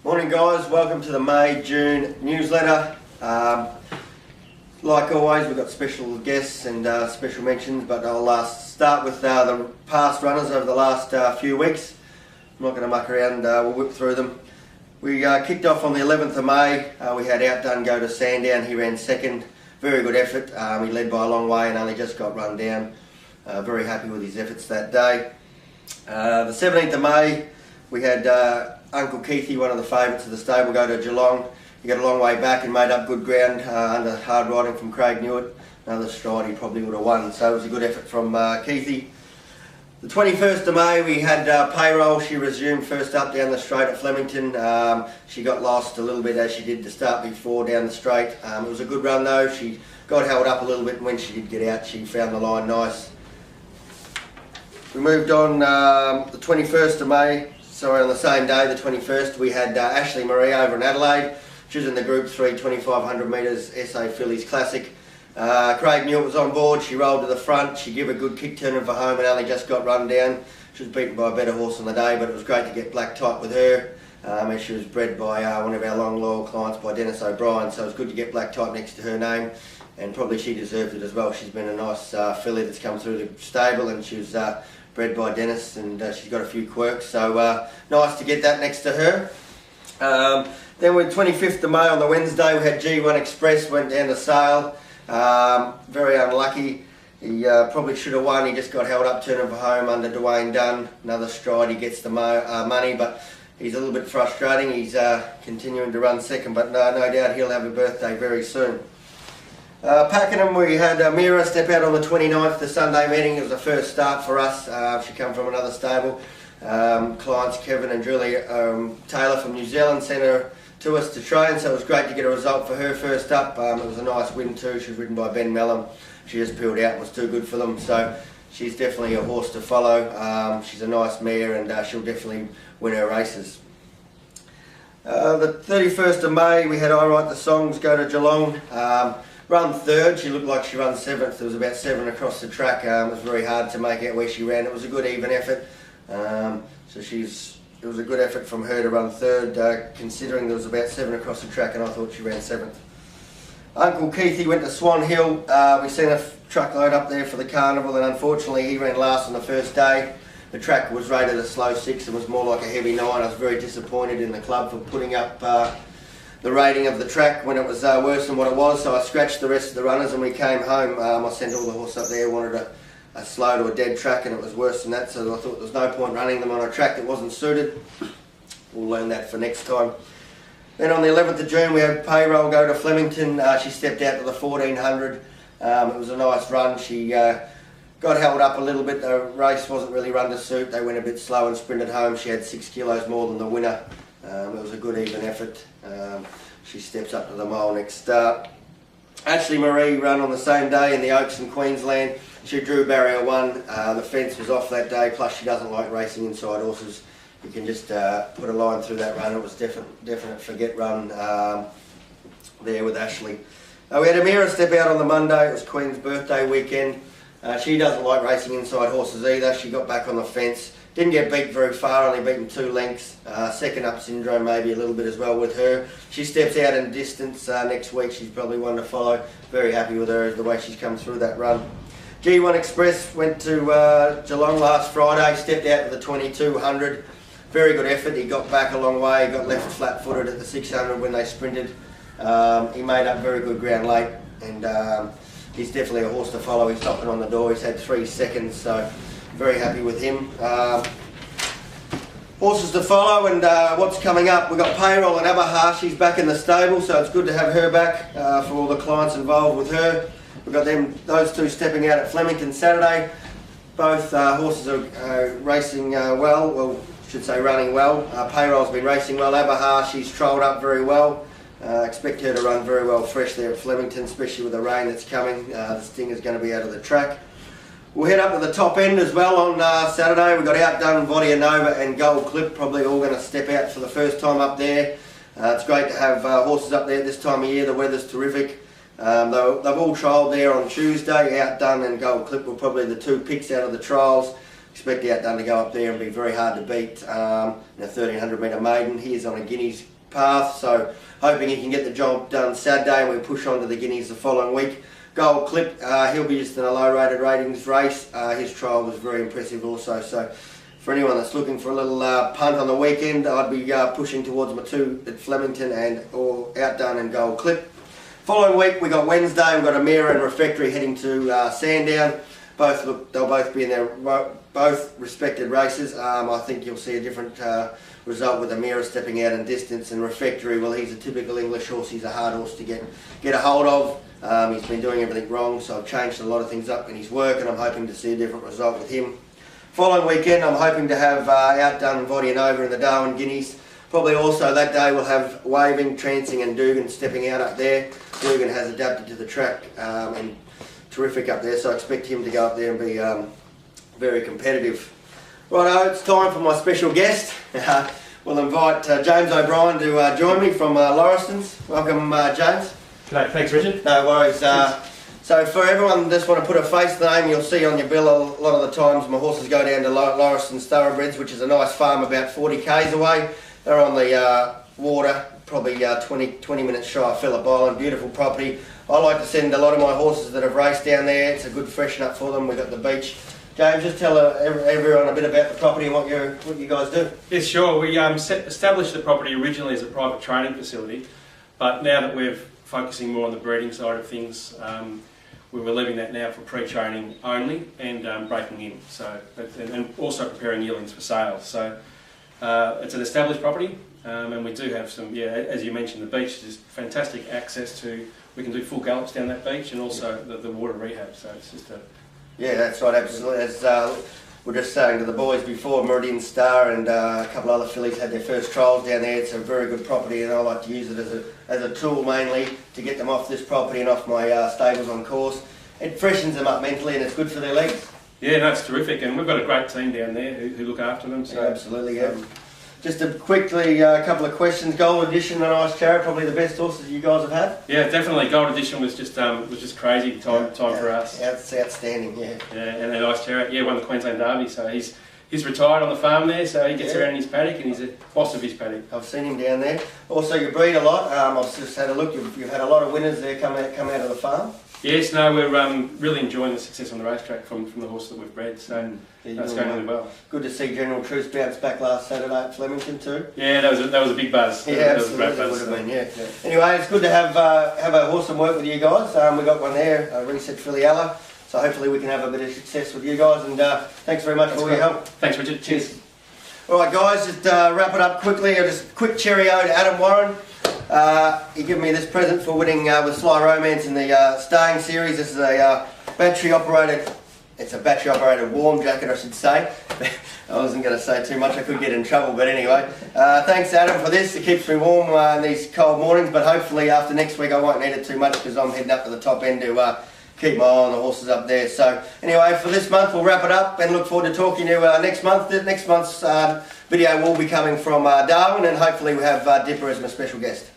Morning guys, welcome to the May-June newsletter. Like always, we've got special guests and special mentions, but I'll start with the past runners over the last few weeks. I'm not going to muck around, we'll whip through them. We kicked off on the 11th of May. We had Outdone go to Sandown. He ran second. Very good effort. He led by a long way and only just got run down. Very happy with his efforts that day. The 17th of May, we had Uncle Keithy, one of the favourites of the stable, go to Geelong. He got a long way back and made up good ground under hard riding from Craig Newitt. Another stride he probably would have won, so it was a good effort from Keithy. The 21st of May we had Payroll. She resumed first up down the straight at Flemington. She got lost a little bit as she did the start before down the straight. It was a good run though. She got held up a little bit and when she did get out she found the line nice. We moved on the 21st of May. Sorry, on the same day, the 21st, we had Ashley Marie over in Adelaide. She was in the Group 3 2500 metres SA Fillies Classic. Craig Newitt was on board. She rolled to the front. She gave a good kick turning for home and only just got run down. She was beaten by a better horse on the day, but it was great to get black type with her. As she was bred by one of our long loyal clients, by Dennis O'Brien, so it was good to get black type next to her name, and probably she deserved it as well. She's been a nice filly that's come through the stable, and she was bred by Dennis, and she's got a few quirks, so nice to get that next to her. Then with 25th of May on the Wednesday, we had G1 Express, went down to Sale. Very unlucky. He probably should have won. He just got held up turning for home under Dwayne Dunn. Another stride, he gets the money, but he's a little bit frustrating. He's continuing to run second, but no doubt he'll have a birthday very soon. Pakenham, we had Mira step out on the 29th, the Sunday meeting. It was the first start for us. She come from another stable. Clients Kevin and Julie Taylor from New Zealand sent her to us to train, so it was great to get a result for her first up. It was a nice win too. She was ridden by Ben Mellon. She just peeled out and was too good for them, so she's definitely a horse to follow. She's a nice mare and she'll definitely win her races. The 31st of May, we had I Write the Songs go to Geelong. Run third. She looked like she ran seventh. There was about 7 across the track. It was very hard to make out where she ran. It was a good even effort. It was a good effort from her to run third, considering there was about 7 across the track, and I thought she ran seventh. Uncle Keithy went to Swan Hill. We sent a truckload up there for the carnival, and unfortunately he ran last on the first day. The track was rated a slow 6 and was more like a heavy 9. I was very disappointed in the club for putting up the rating of the track when it was worse than what it was, so I scratched the rest of the runners and we came home. I sent all the horses up there, wanted a slow to a dead track, and it was worse than that, so I thought there was no point running them on a track that wasn't suited. We'll learn that for next time. Then on the 11th of June we had Payroll go to Flemington. She stepped out to the 1400. It was a nice run. She got held up a little bit. The race wasn't really run to suit. They went a bit slow and sprinted home. She had 6 kilos more than the winner. It was a good even effort. She steps up to the mile next start. Ashley Marie ran on the same day in the Oaks in Queensland. She drew barrier 1. The fence was off that day, plus she doesn't like racing inside horses. You can just put a line through that run. It was definite forget run there with Ashley. We had Amira step out on the Monday. It was Queen's birthday weekend. She doesn't like racing inside horses either. She got back on the fence. Didn't get beat very far, only beaten 2 lengths. Second up syndrome maybe a little bit as well with her. She steps out in distance next week. She's probably one to follow. Very happy with her, the way she's come through that run. G1 Express went to Geelong last Friday, stepped out to the 2200. Very good effort. He got back a long way. He got left flat-footed at the 600 when they sprinted. He made up very good ground late, and he's definitely a horse to follow. He's knocking on the door. He's had 3 seconds, so very happy with him. Horses to follow, and what's coming up, we've got Payroll and Abaha. She's back in the stable, so it's good to have her back for all the clients involved with her. We've got those two stepping out at Flemington Saturday. Both horses are racing well, I should say running well. Payroll's been racing well. Abaha, she's trolled up very well. Expect her to run very well fresh there at Flemington, especially with the rain that's coming. The Stinger's going to be out of the track. We'll head up to the top end as well on Saturday. We've got Outdone, Vodia Nova and Gold Clip, probably all going to step out for the first time up there. It's great to have horses up there this time of year. The weather's terrific. They've all trialled there on Tuesday. Outdone and Gold Clip were probably the 2 picks out of the trials. Expect Outdone to go up there and be very hard to beat in a 1300 metre maiden. He's on a Guineas path, so hoping he can get the job done Saturday and we push on to the Guineas the following week. Gold Clip, he'll be just in a low rated ratings race. His trial was very impressive also, so for anyone that's looking for a little punt on the weekend, I'd be pushing towards my 2 at Flemington or Outdone and Gold Clip. Following week we got Wednesday, we've got Amira and Refectory heading to Sandown. They'll both be in their both respected races. I think you'll see a different result with Amira stepping out in distance, and Refectory, well, he's a typical English horse. He's a hard horse to get a hold of. He's been doing everything wrong, so I've changed a lot of things up in his work, and I'm hoping to see a different result with him. Following weekend, I'm hoping to have Outdone and Vodianova in the Darwin Guineas. Probably also that day we'll have Waving, Trancing and Dugan stepping out up there. Dugan has adapted to the track and terrific up there, so I expect him to go up there and be very competitive. Righto, it's time for my special guest. We'll invite James O'Brien to join me from Lauriston's. Welcome, James. G'day, thanks Richard. No worries. So for everyone just want to put a face to the name, you'll see on your bill a lot of the times my horses go down to Lauriston's Thoroughbreds, which is a nice farm about 40 k's away. They're on the water, probably 20 minutes shy of Phillip Island. Beautiful property. I like to send a lot of my horses that have raced down there. It's a good freshen up for them. We've got the beach. James, just tell everyone a bit about the property and what you guys do. Yes, sure. We established the property originally as a private training facility, but now that we're focusing more on the breeding side of things, we're leaving that now for pre-training only and breaking in. So and also preparing yearlings for sales. So it's an established property, and we do have some. Yeah, as you mentioned, the beach is fantastic access to. We can do full gallops down that beach, and also the water rehab. So it's just a. Yeah, that's right, absolutely. As we're just saying to the boys before, Meridian Star and a couple other fillies had their first trials down there. It's a very good property, and I like to use it as a tool mainly to get them off this property and off my stables on course. It freshens them up mentally, and it's good for their legs. Yeah, no, it's terrific, and we've got a great team down there who look after them. So yeah, absolutely, yeah. Just a couple of questions. Gold Edition and Ice Chariot, probably the best horses you guys have had. Yeah, definitely. Gold Edition was just crazy time for us. It's outstanding, yeah. Yeah, and then Ice Chariot, won the Queensland Derby. So he's retired on the farm there, so he gets around in his paddock, and he's a boss of his paddock. I've seen him down there. Also, you breed a lot. I've just had a look. You've had a lot of winners there come out of the farm. Yes, no, we're really enjoying the success on the racetrack from the horses that we've bred, so that's going really well. Good to see General Truce bounce back last Saturday at Flemington too. Yeah, that was a big buzz. Yeah, that was a great buzz. Would have been, yeah. Anyway, it's good to have a horse and work with you guys. We got one there, a reset Filiella, so hopefully we can have a bit of success with you guys. And thanks very much for all your help. Thanks, Richard. Cheers. All right, guys, just wrap it up quickly. Just a quick cheerio to Adam Warren. He gave me this present for winning with Sly Romance in the Staying Series. This is a battery operated warm jacket, I should say. I wasn't going to say too much, I could get in trouble, but anyway. Thanks Adam for this. It keeps me warm in these cold mornings, but hopefully after next week I won't need it too much because I'm heading up to the top end to keep my eye on the horses up there. So anyway, for this month we'll wrap it up and look forward to talking to you next month. Next month's video will be coming from Darwin, and hopefully we'll have Dipper as my special guest.